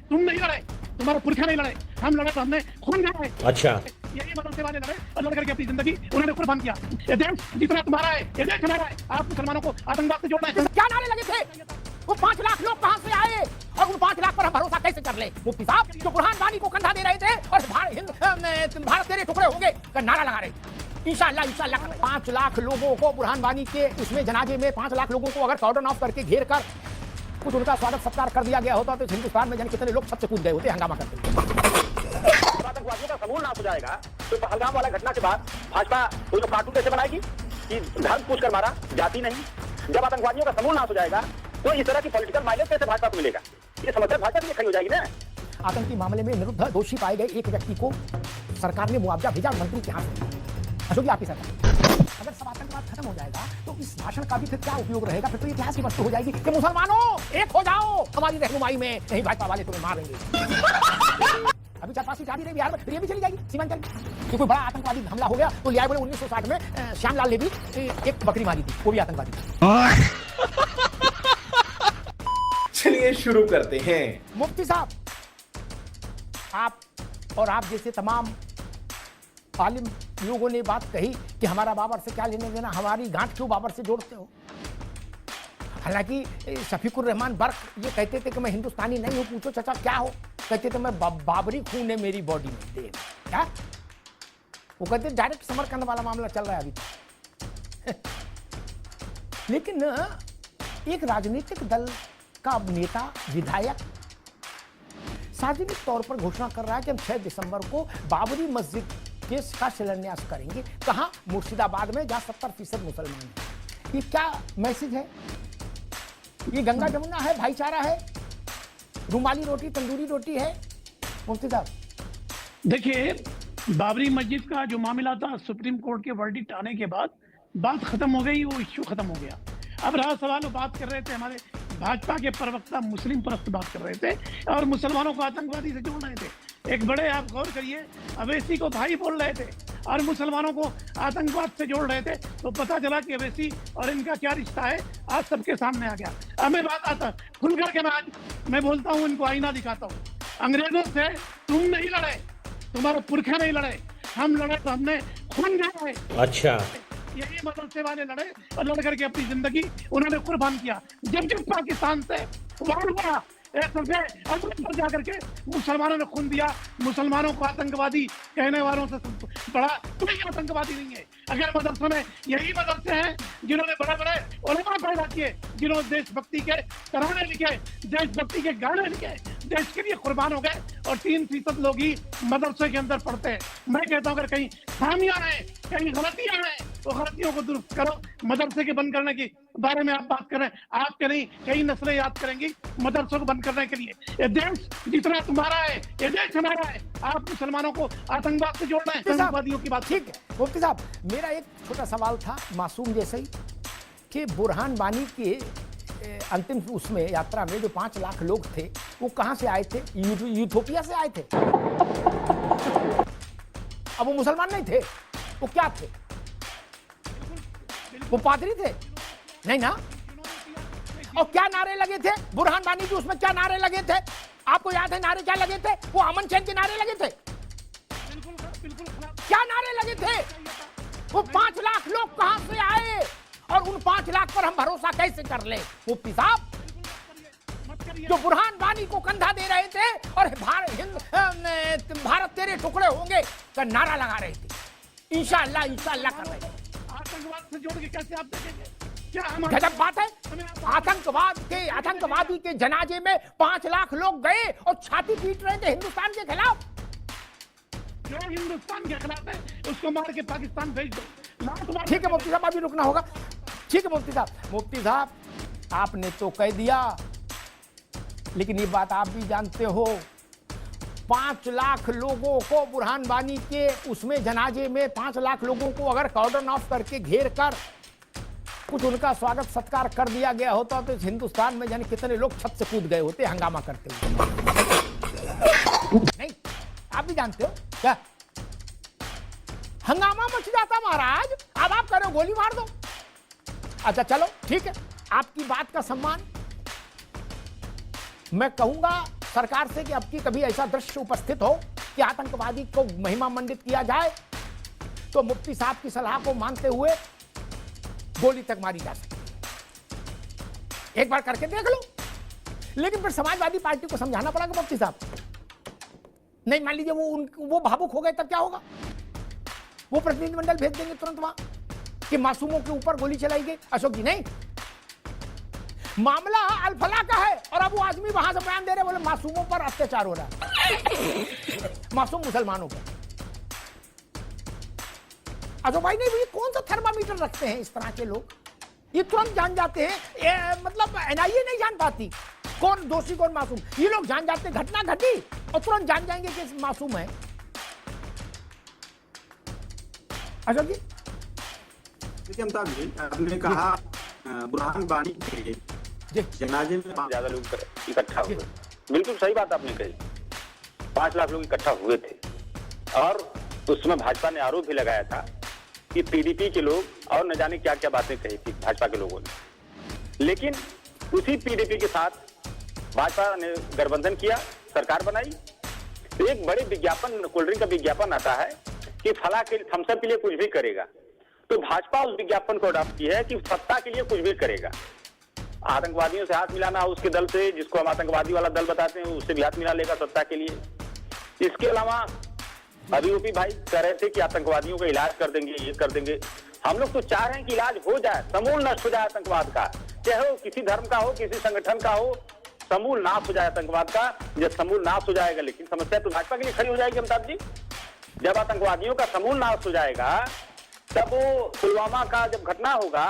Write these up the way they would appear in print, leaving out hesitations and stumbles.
तुम नहीं लड़े, तुम्हारे पुरखे नहीं लड़े, हम लड़े तो हमने खून गाए। अच्छा, यही मदरसे वाले लड़े और लड़ करके अपनी जिंदगी उन्होंने कुर्बान किया। ये देश जितना तुम्हारा है, ये देश हमारा है। आप मुसलमानों को आतंकवाद से जोड़ना है। क्या नारे लगे थे? वो 5 लाख लोग कहां से आए और उन 5 लाख पर हम भरोसा कैसे कर ले? मुफ्ती साहब जो बुरहान वानी को कंधा दे रहे थे और भारत तेरे टुकड़े होंगे का नारा लगा रहे थे। इंशाल्लाह इंशाल्लाह 5 लाख लोगों को बुरहान वानी के उसमें जनाजे में 5 लाख लोगों को अगर कॉर्डन ऑफ करके घेर कर कुछ उनका स्वागत सत्कार कर दिया गया होता तो हिंदुस्तान में जाने कितने लोग छत से कूद गए होते, हंगामा करते। आतंकवादियों का समूह नाश हो जाएगा तो पहलगाम वाला घटना के बाद भाजपा कोई कार्टून कैसे बनाएगी कि धर्म पूछ कर मारा, जाति नहीं। जब आतंकवादियों का समूह नाश हो जाएगा तो इस तरह की पॉलिटिकल माइलेज कैसे भाजपा को मिलेगा? ये समस्या भाजपा की खड़ी हो जाएगी ना। आतंकी मामले में निरुद्ध दोषी पाए गए एक व्यक्ति को सरकार ने मुआवजा भेजा मंत्री के हाथ में। अशोक जी आपकी सरकार, अगर सब आतंकवाद खत्म हो जाएगा तो इस भाषण का भी फिर क्या उपयोग रहेगा? फिर तो इतिहास की वस्तु हो जाएगी कि मुसलमानों एक हो जाओ, हमारी रहनुमाई में नहीं भाजपा वाले तुम्हें मारेंगे। अभी 4-5 सीट आ भी रही बिहार में, फिर ये भी चली जाएगी सीमांचल कि कोई बड़ा आतंकवादी हमला हो गया तो लिया बोले 1960 में श्यामलाल ने भी एक बकरी मारी थी, वो भी आतंकवादी। चलिए शुरू करते हैं। मुफ्ती साहब, आप और आप जैसे तमाम आलिम लोगों ने बात कही कि हमारा बाबर से क्या लेने देना, हमारी गांठ क्यों बाबर से जोड़ते हो? हालांकि शफीकुर रहमान बर्क ये कहते थे कि मैं हिंदुस्तानी नहीं हूं, पूछो चाचा क्या हो? कहते थे मैं बाबरी खून है मेरी बॉडी में। देख क्या वो कहते डायरेक्ट समरकंद वाला मामला चल रहा है अभी। लेकिन एक राजनीतिक दल का नेता विधायक सार्वजनिक तौर पर घोषणा कर रहा है कि हम 6 दिसंबर को बाबरी मस्जिद का शिलान्यास करेंगे। कहां? मुर्शिदाबाद में, जहां 70% मुसलमान हैं। ये क्या मैसेज है? ये गंगा जमुना है, भाईचारा है, रुमाली रोटी तंदूरी रोटी है? मुफ्ती साहब देखिए, बाबरी मस्जिद का जो मामला था, सुप्रीम कोर्ट के वर्डिक्ट आने के बाद बात खत्म हो गई, वो इश्यू खत्म हो गया। अब रहा सवाल, वो बात कर रहे थे हमारे भाजपा के प्रवक्ता मुस्लिम परस्त बात कर रहे थे और मुसलमानों को आतंकवादी से जोड़ रहे थे। एक बड़े, आप गौर करिए, अवैसी को भाई बोल रहे थे और मुसलमानों को आतंकवाद से जोड़ रहे थे। तो पता चला कि अवैसी और इनका क्या रिश्ता है, आज सबके सामने आ गया। अब मैं बात आता खुल करके मैं बोलता हूँ, इनको आईना दिखाता हूँ। अंग्रेजों से तुम नहीं लड़े, तुम्हारे पुरखे नहीं लड़े, हम लड़े तो हमने खून गाए। अच्छा, यही मदरसे वाले लड़े और लड़ करके अपनी जिंदगी उन्होंने कुर्बान किया। जब जब पाकिस्तान से वार हुआ, पर जाकर के मुसलमानों ने खून दिया। मुसलमानों को आतंकवादी कहने वालों से बड़ा कोई आतंकवादी नहीं है। अगर मदरसे में यही मदरसे हैं जिन्होंने बड़े बड़े उलमा पैदा किए, जिन्होंने देशभक्ति के तराने लिखे, देशभक्ति के गाने लिखे, देश के लिए कुर्बान हो गए, और 3% लोग ही मदरसे के अंदर पढ़ते हैं। मैं कहता हूँ अगर कहीं खामियां हैं, कहीं गलतियां हैं, तो गलतियों को दुरुस्त करो। मदरसे के बंद करने के बारे में आप बात करें, आपके नहीं कई नस्लें याद करेंगी मदरसों को बंद करने के लिए। ये देश जितना तुम्हारा है, ये देश हमारा है। आप मुसलमानों को आतंकवाद से जोड़ना है, आतंकवादियों की बात। ठीक है मुफ्ती साहब, मेरा एक छोटा सवाल था मासूम जैसे ही कि बुरहान वानी के अंतिम उसमें यात्रा में जो 5 लाख लोग थे वो कहां से आए थे? यूथोपिया से आए थे। अब वो मुसलमान नहीं थे, वो क्या थे? वो पादरी थे? नहीं ना। और क्या नारे लगे थे बुरहान वानी जी, उसमें क्या नारे लगे थे? आपको याद है नारे क्या लगे थे? वो अमन चैन के नारे लगे थे। क्या नारे लगे थे? वो 5 लाख लोग कहां से आए और उन 5 लाख पर हम भरोसा कैसे कर ले? मुफ्ती साहब जो बुरहान वानी को कंधा दे रहे थे और भारत तेरे टुकड़े होंगे का नारा लगा रहे थे, इंशाअल्लाह इंशाअल्लाह कर रहे थे। आतंकवाद से जोड़ के कैसे आप देखेंगे? गजब बात है। आतंकवादी के जनाजे में 5 लाख लोग गए और छाती पीट रहे थे हिंदुस्तान के खिलाफ। जो हिंदुस्तान के खिलाफ है उसको मार के पाकिस्तान भेज दो। ठीक है मुफ्ती साहब, अभी रुकना होगा। ठीक है मुफ्ती साहब। मुफ्ती साहब आपने तो कह दिया, लेकिन ये बात आप भी जानते हो, 5 लाख लोगों को बुरहान वानी के उसमें जनाजे में 5 लाख लोगों को अगर कॉर्डन ऑफ करके घेर कर कुछ उनका स्वागत सत्कार कर दिया गया होता तो हिंदुस्तान में जाने कितने लोग छत से कूद गए होते, हंगामा करते हुए। नहीं, आप भी जानते हो क्या? हंगामा मच जाता महाराज। अब आप करो गोली मार दो। अच्छा चलो ठीक है, आपकी बात का सम्मान। मैं कहूंगा सरकार से कि अब की कभी ऐसा दृश्य उपस्थित हो कि आतंकवादी को महिमा मंडित किया जाए तो मुफ्ती साहब की सलाह को मानते हुए गोली तक मारी जा सकती है। एक बार करके देख लो। लेकिन फिर समाजवादी पार्टी को समझाना पड़ेगा मुफ्ती साहब, नहीं मान लीजिए वो भावुक हो गए तब क्या होगा? वो प्रतिनिधिमंडल भेज देंगे तुरंत वहां कि मासूमों के ऊपर गोली चलाई गई। अशोक जी नहीं, मामला अल-फलाह का है और अब वो आदमी वहां से बयान दे रहे, बोले मासूमों पर अत्याचार हो रहा है, मासूम मुसलमानों पर। अशोक भाई नहीं, ये कौन सा थर्मामीटर रखते हैं इस तरह के लोग? ये तुरंत जान जाते हैं, मतलब एनआईए नहीं जान पाती कौन दोषी कौन मासूम। ये लोग जान जाते हैं घटना घटी और तुरंत जान जाएंगे कि मासूम है। अशोक जी देखिए अमिताभ जी, आपने कहा बुरहान वानी के जनाजे में ज्यादा लोग इकट्ठा हुए, बिल्कुल सही बात आपने कही। 5 लाख लोग इकट्ठा हुए थे और उसमें भाजपा ने आरोप भी लगाया था कि पीडीपी के लोग और न जाने क्या क्या बातें कही थी भाजपा के लोगों ने। लेकिन उसी पीडीपी के साथ भाजपा ने गठबंधन किया, सरकार बनाई। तो एक बड़े विज्ञापन, कोल्ड ड्रिंक का विज्ञापन आता है कि फला के थम्सअप के लिए कुछ भी करेगा, तो भाजपा उस विज्ञापन को अडॉप्ट की है कि सत्ता के लिए कुछ भी करेगा। आतंकवादियों से हाथ मिलाना, उसके दल से जिसको हम आतंकवादी वाला दल बताते हैं उससे भी हाथ मिला लेगा सत्ता के लिए। इसके अलावा अभी यूपी भाई कह रहे थे कि आतंकवादियों का इलाज कर देंगे, ये कर देंगे। हम लोग तो चाह रहे हैं कि इलाज हो जाए, समूल नष्ट हो जाए आतंकवाद का, चाहे वो किसी धर्म का हो, किसी संगठन का हो, समूल नाश हो जाए आतंकवाद का। जब समूल नाश हो जाएगा, लेकिन समस्या तो भाजपा के लिए खड़ी हो जाएगी अमिताभ जी। जब आतंकवादियों का समूल नाश हो जाएगा, तब वो पुलवामा का जब घटना होगा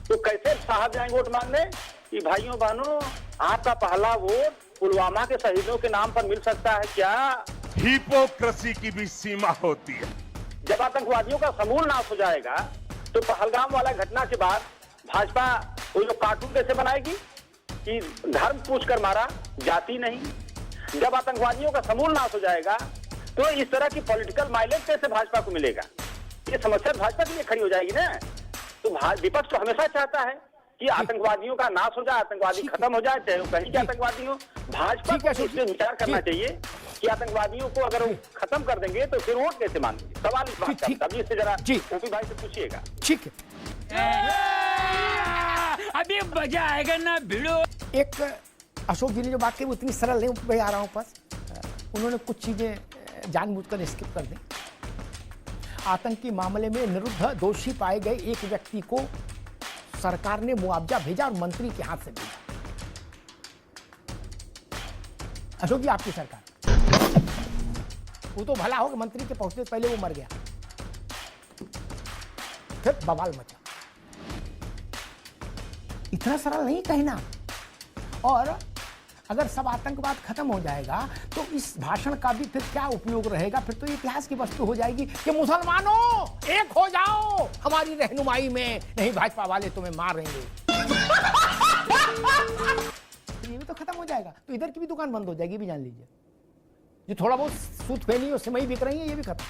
तो कैसे साहब जाएंगे वोट मांगने कि भाइयों बहनों आपका पहला वोट पुलवामा के शहीदों के नाम पर मिल सकता है क्या? हिपोक्रेसी की भी सीमा होती है। जब आतंकवादियों का समूल नाश हो जाएगा तो पहलगाम वाला घटना के बाद भाजपा वो जो कार्टून कैसे बनाएगी कि धर्म पूछ कर मारा, जाति नहीं। जब आतंकवादियों का समूल नाश हो जाएगा तो इस तरह की पॉलिटिकल माइलेज कैसे भाजपा को मिलेगा? ये समस्या भाजपा के लिए खड़ी हो जाएगी ना। तो विपक्ष तो हमेशा चाहता है कि आतंकवादियों का नाश हो जाए, आतंकवादी खत्म हो जाए, चाहे वो कहीं के आतंकवादी हो। भाजपा को इस पे विचार करना चाहिए कि आतंकवादियों को अगर वो खत्म कर देंगे तो फिर वोट कैसे मांगेंगे? सवाल इस बात का, तभी इससे जरा ओपी भाई से पूछिएगा। ठीक है, अभी मजा आएगा ना भिड़ो। एक अशोक जी ने जो बात कही वो इतनी सरल नहीं मैं आ रहा हूं पास, उन्होंने कुछ चीजें जानबूझकर स्किप कर दी। आतंकी मामले में निरुद्ध दोषी पाए गए एक व्यक्ति को सरकार ने मुआवजा भेजा और मंत्री के हाथ से भेजा। अशोक जी आपकी सरकार, वो तो भला हो कि मंत्री के पहुंचने से पहले वो मर गया, फिर बवाल मचा। इतना सरल नहीं कहना। और अगर सब आतंकवाद खत्म हो जाएगा तो इस भाषण का भी फिर क्या उपयोग रहेगा? फिर तो इतिहास की वस्तु हो जाएगी कि मुसलमानों एक हो जाओ हमारी रहनुमाई में, नहीं भाजपा वाले तुम्हें मारेंगे। तो ये भी तो खत्म हो जाएगा, तो इधर की भी दुकान बंद हो जाएगी, भी जान लीजिए। जो थोड़ा बहुत सूत फेनी और सिमई बिक रही है ये भी खत्म।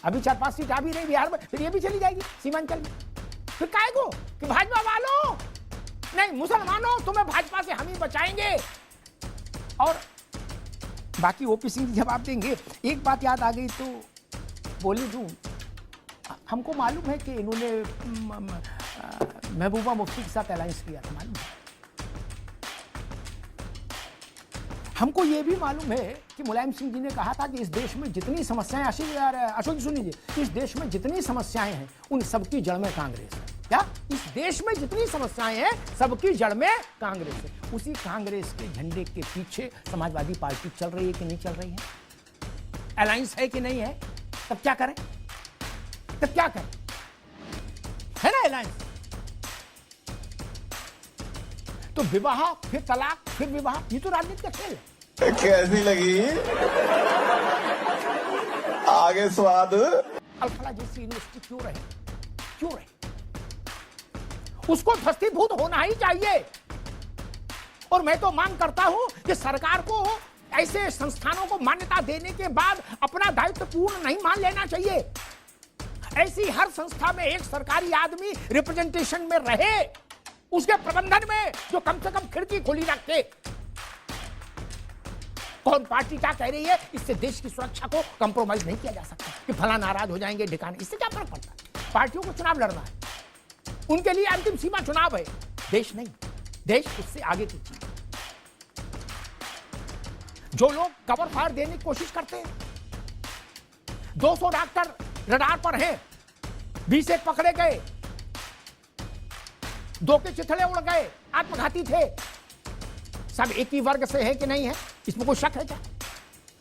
अभी 4-5 सीट आ भी रही बिहार में, फिर ये भी चली जाएगी सीमांचल में। फिर काहे को कि भाजपा वालों नहीं, मुसलमानों तुम्हें भाजपा से हम ही बचाएंगे। और बाकी ओपी सिंह जी जवाब देंगे। एक बात याद आ गई तो बोली दूं, हमको मालूम है कि इन्होंने महबूबा मुफ्ती के साथ अलायंस किया था, मालूम है। हमको ये भी मालूम है कि मुलायम सिंह जी ने कहा था कि इस देश में जितनी समस्याएं, अशोक जी सुन लीजिए, इस देश में जितनी समस्याएं हैं उन सबकी जड़ में कांग्रेस है। क्या? इस देश में जितनी समस्याएं हैं सबकी जड़ में कांग्रेस है। उसी कांग्रेस के झंडे के पीछे समाजवादी पार्टी चल रही है कि नहीं चल रही है? अलायंस है कि नहीं है? तब क्या करें? तब क्या करें? है ना अलायंस? तो विवाह फिर तलाक फिर विवाह, ये तो राजनीति का खेल है। कैसी लगी? आगे स्वाद। अल-फलाह जैसी यूनिवर्सिटी क्यों रहे? क्यों रहे? उसको भस्मीभूत होना ही चाहिए। और मैं तो मांग करता हूं कि सरकार को ऐसे संस्थानों को मान्यता देने के बाद अपना दायित्व पूर्ण नहीं मान लेना चाहिए। ऐसी हर संस्था में एक सरकारी आदमी रिप्रेजेंटेशन में रहे, उसके प्रबंधन में, जो कम से कम खिड़की खोली रखे। कौन पार्टी क्या कह रही है, इससे देश की सुरक्षा को कंप्रोमाइज नहीं किया जा सकता कि फला नाराज हो जाएंगे ढिकाने, इससे क्या फर्क पड़ता है। पार्टियों को चुनाव लड़ना है, उनके लिए अंतिम सीमा चुनाव है, देश नहीं। देश उससे आगे की चीज। जो लोग कवर फायर देने की कोशिश करते हैं, 200 डॉक्टर रडार पर हैं, 20 एक पकड़े गए, 2 के चिथड़े उड़ गए, आत्मघाती थे, सब एक ही वर्ग से है कि नहीं है, इसमें कोई शक है क्या?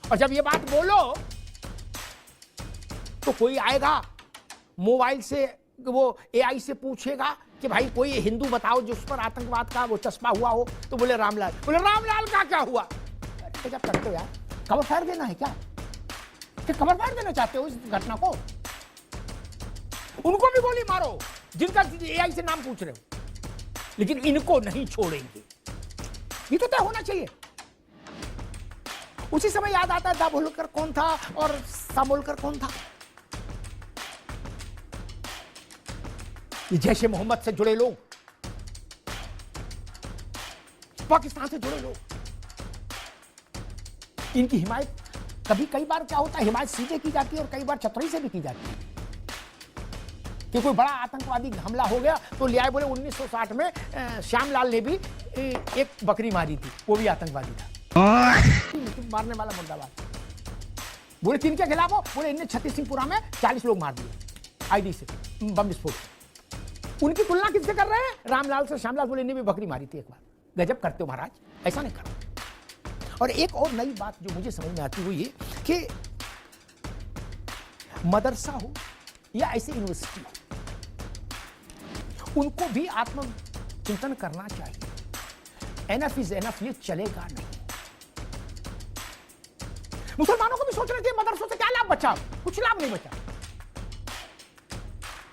और जब ये बात बोलो तो कोई आएगा मोबाइल से, वो एआई से पूछेगा कि भाई कोई हिंदू बताओ जिस पर आतंकवाद का वो चश्मा हुआ हो, तो बोले रामलाल। बोले रामलाल का क्या हुआ? अरे क्या करते हो यार, कवर फायर देना है क्या? कि कवर फायर देना चाहते हो इस घटना को? उनको भी गोली मारो जिनका एआई से नाम पूछ रहे हो, लेकिन इनको नहीं छोड़ेंगे। ये तो तय होना चाहिए। उसी समय याद आता है दाभोलकर कौन था और सामोलकर कौन था। ये जैश ए मोहम्मद से जुड़े लोग, पाकिस्तान से जुड़े लोग, इनकी हिमायत कई बार क्या होता है, हिमायत सीधे की जाती है और कई बार चतुराई से भी की जाती है। कि कोई बड़ा आतंकवादी हमला हो गया तो लिया, बोले 1960 में श्यामलाल ने भी एक बकरी मारी थी, वो भी आतंकवादी था, मारने वाला मुर्दाबाद। बोले किनके खिलाफ हो? बोले इनने छत्तीस सिंहपुरा में 40 लोग मार दिए आईडी से, बम विस्फोट। उनकी तुलना किससे कर रहे हैं? रामलाल से। श्यामलाल बोले इन्हें भी बकरी मारी थी एक बार। गजब करते हो महाराज, ऐसा नहीं करो। और एक और नई बात जो मुझे समझ में आती हुई है कि मदरसा हो या ऐसी यूनिवर्सिटी हो, उनको भी आत्मचिंतन करना चाहिए। एनफ इज एनफ, ये चलेगा नहीं। मुसलमानों को भी सोचना चाहिए मदरसों से क्या लाभ बचा? कुछ लाभ नहीं बचा।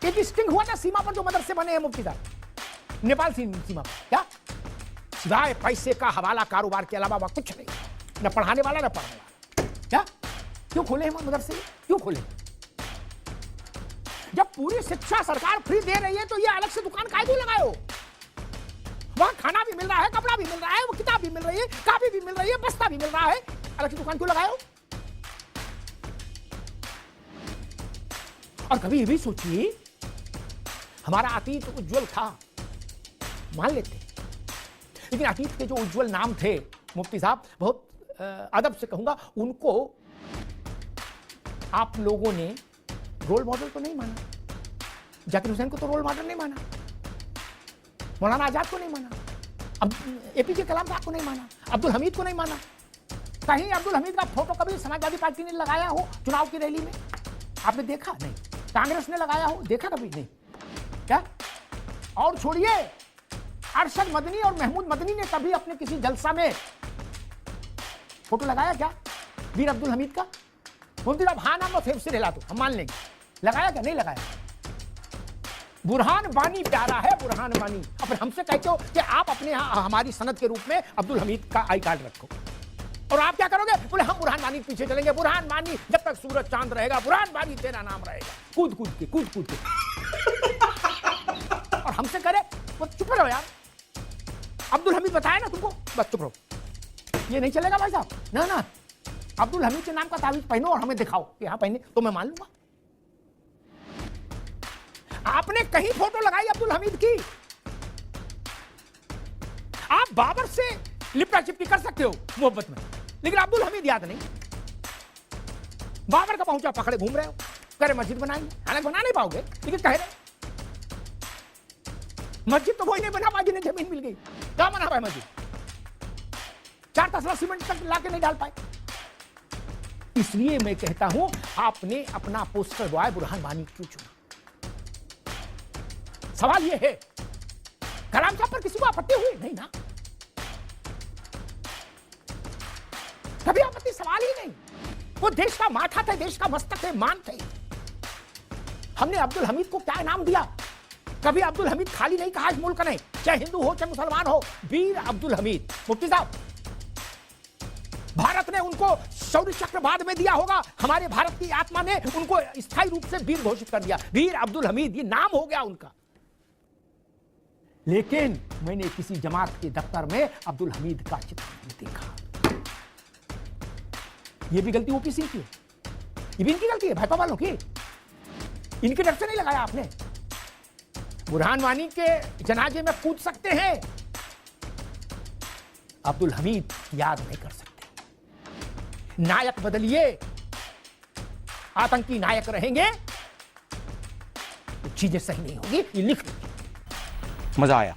एक स्टिंग हुआ था सीमा पर, जो मदरसे बने हैं मुफ्ती साहब, नेपाल सीमा पर, क्या सिवाय पैसे का हवाला कारोबार के अलावा वहां कुछ नहीं, न पढ़ाने वाला न पढ़ने वाला। क्या क्यों खोले हैं मदरसे? क्यों खोले? जब पूरी शिक्षा सरकार फ्री दे रही है तो ये अलग से दुकान काहे क्यों लगाए हो? वहां खाना भी मिल रहा है, कपड़ा भी मिल रहा है, वो किताब भी मिल रही है, कॉपी भी मिल रही है, बस्ता भी मिल रहा है, अलग से दुकान क्यों लगाए हो? और कभी ये भी सोचिए, हमारा अतीत उज्जवल था, मान लेते, लेकिन अतीत के जो उज्जवल नाम थे, मुफ्ती साहब, बहुत अदब से कहूंगा, उनको आप लोगों ने रोल मॉडल तो नहीं माना। जाकिर हुसैन को तो रोल मॉडल नहीं माना, मौलाना आजाद को नहीं माना, अब एपीजे कलाम साहब को नहीं माना, अब्दुल हमीद को नहीं माना। कहीं अब्दुल हमीद का फोटो कभी समाजवादी पार्टी ने लगाया हो चुनाव की रैली में? आपने देखा? नहीं। कांग्रेस ने लगाया हो? देखा कभी? नहीं। क्या? और छोड़िए, अरशद मदनी और महमूद मदनी ने कभी अपने किसी जलसा में फोटो लगाया क्या वीर अब्दुल हमीद का? मुफ्ती साहब हाँ नाम फेफ से हिला दो, हम मान लेंगे। लगाया क्या? नहीं लगाया। बुरहान बानी प्यारा है, बुरहान बानी। अब फिर हमसे कहते हो कि आप अपने यहाँ हमारी सनद के रूप में अब्दुल हमीद का आई कार्ड रखो, और आप क्या करोगे? बोले हम बुरहान बानी के पीछे चलेंगे। बुरहान बानी जब तक सूरज चांद रहेगा, बुरहान बानी तेरा नाम रहेगा। कूद कूद के और हमसे करे वो चुप रहो यार। अब्दुल हमीद बताया ना तुमको, बस चुप रहो। ये नहीं चलेगा भाई साहब, ना ना। अब्दुल हमीद के नाम का तावीज पहनो और हमें दिखाओ कि हाँ पहने, तो मैं मान लूंगा। आपने कहीं फोटो लगाई अब्दुल हमीद की? आप बाबर से लिपटा चिपटी कर सकते हो मोहब्बत में, लेकिन अब्दुल हमीद याद नहीं। बाबर का पहुंचा पकड़े घूम रहे हो, करे मस्जिद बनाएंगे। हालांकि बना नहीं पाओगे, लेकिन कह रहे मस्जिद तो कोई नहीं बना पा जिन्हें जमीन मिल गई। क्या बना पाए मस्जिद? 4 तसला सीमेंट तक लाके नहीं डाल पाए। इसलिए मैं कहता हूं, आपने अपना पोस्टर बॉय बुरहान वानी क्यों चुना? सवाल यह है, कलाम साहब पर किसी को आपत्ति हुई? नहीं ना, कभी आपत्ति सवाल ही नहीं। वो देश का माथा थे, देश का मस्तक थे, मान थे। हमने अब्दुल हमीद को क्या इनाम दिया? कभी अब्दुल हमीद खाली नहीं कहा इस मुल्क ने, चाहे हिंदू हो चाहे मुसलमान हो। वीर अब्दुल हमीद। मुफ्ती साहब, भारत ने उनको शौर्य चक्र बाद में दिया होगा, हमारे भारत की आत्मा ने उनको स्थायी रूप से वीर घोषित कर दिया। वीर अब्दुल हमीद, ये नाम हो गया उनका। लेकिन मैंने किसी जमात के दफ्तर में अब्दुल हमीद का चित्र नहीं देखा। ये भी गलती ओपी सिंह की है, ये भी इनकी गलती है, भाजपा वालों की। इनके डर से नहीं लगाया आपने। बुरहान वानी के जनाजे में कूद सकते हैं, अब्दुल हमीद याद नहीं कर सकते। नायक बदलिए, आतंकी नायक रहेंगे तो चीजें सही नहीं होगी, ये लिख लीजिए। मजा आया,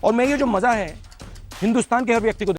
और मैं ये जो मजा है हिंदुस्तान के हर व्यक्ति को